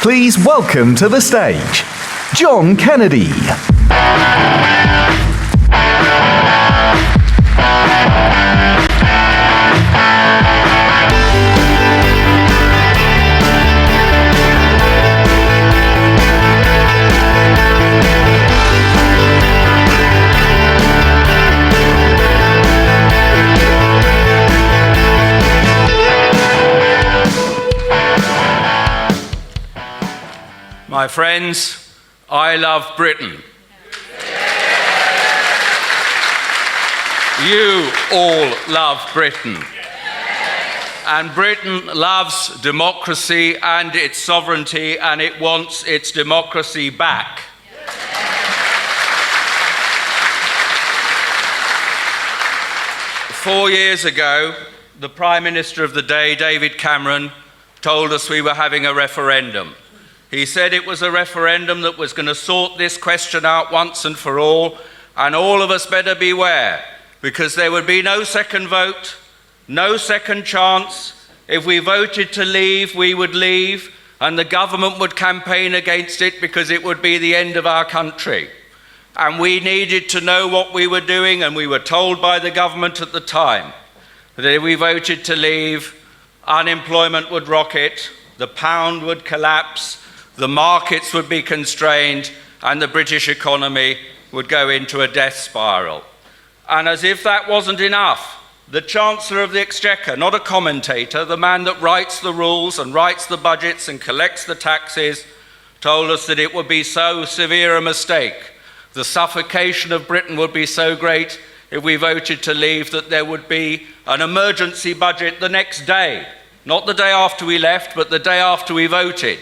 Please welcome to the stage, John Kennedy. My friends, I love Britain. You all love Britain. And Britain loves democracy and its sovereignty, and it wants its democracy back. Four years ago, the Prime Minister of the day, David Cameron, told us we were having a referendum. He said it was a referendum that was going to sort this question out once and for all of us better beware, because there would be no second vote, no second chance. If we voted to leave, we would leave, and the government would campaign against it because it would be the end of our country. And we needed to know what we were doing, and we were told by the government at the time that if we voted to leave, unemployment would rocket, the pound would collapse, the markets would be constrained, and the British economy would go into a death spiral. And as if that wasn't enough, the Chancellor of the Exchequer, not a commentator, the man that writes the rules and writes the budgets and collects the taxes, told us that it would be so severe a mistake. The suffocation of Britain would be so great if we voted to leave that there would be an emergency budget the next day, not the day after we left, but the day after we voted.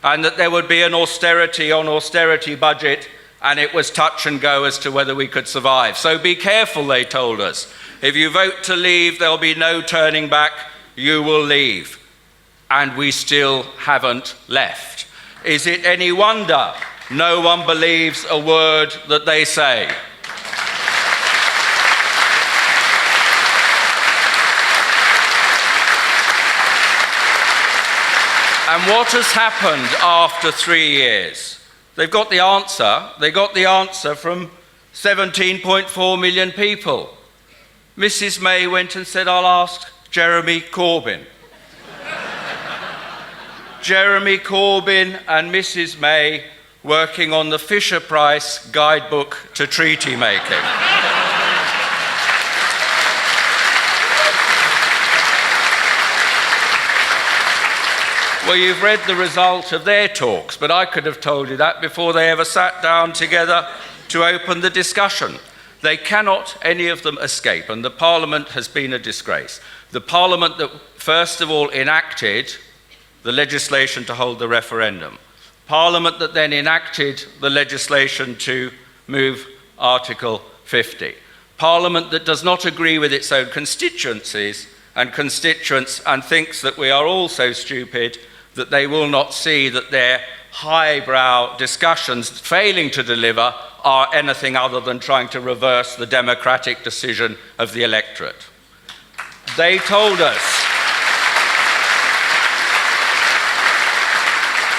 And that there would be an austerity on austerity budget, and it was touch and go as to whether we could survive. So be careful, they told us. If you vote to leave, there'll be no turning back. You will leave. And we still haven't left. Is it any wonder no one believes a word that they say? And what has happened after 3 years? They've got the answer. They got the answer from 17.4 million people. Mrs. May went and said, I'll ask Jeremy Corbyn. Jeremy Corbyn and Mrs. May working on the Fisher-Price guidebook to treaty making. Well, you've read the result of their talks, but I could have told you that before they ever sat down together to open the discussion. They cannot, any of them, escape, and the Parliament has been a disgrace. The Parliament that first of all enacted the legislation to hold the referendum. Parliament that then enacted the legislation to move Article 50. Parliament that does not agree with its own constituencies and constituents and thinks that we are all so stupid that they will not see that their highbrow discussions failing to deliver are anything other than trying to reverse the democratic decision of the electorate. They told us,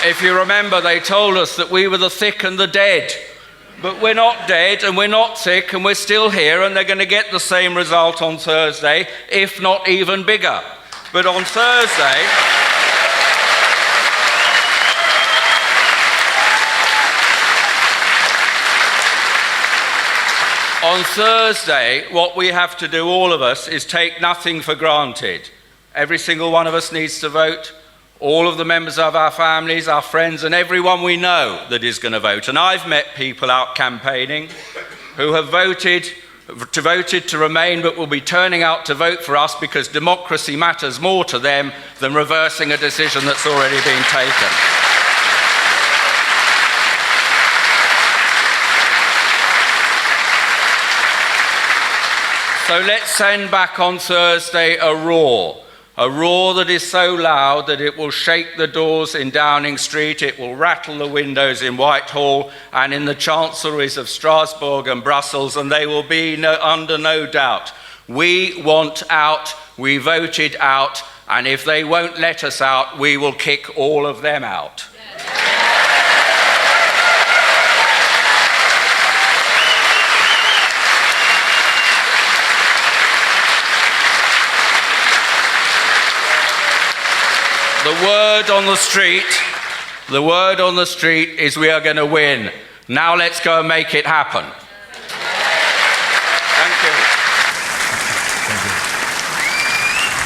if you remember, they told us that we were the thick and the dead. But we're not dead and we're not sick and we're still here, and they're going to get the same result on Thursday, if not even bigger. But on Thursday, what we have to do, all of us, is take nothing for granted. Every single one of us needs to vote. All of the members of our families, our friends, and everyone we know that is going to vote. And I've met people out campaigning who have voted to remain, but will be turning out to vote for us because democracy matters more to them than reversing a decision that's already been taken. So let's send back on Thursday a roar that is so loud that it will shake the doors in Downing Street, it will rattle the windows in Whitehall and in the chancelleries of Strasbourg and Brussels, and they will be under no doubt. We want out, we voted out, and if they won't let us out, we will kick all of them out. The word on the street is we are going to win. Now let's go and make it happen.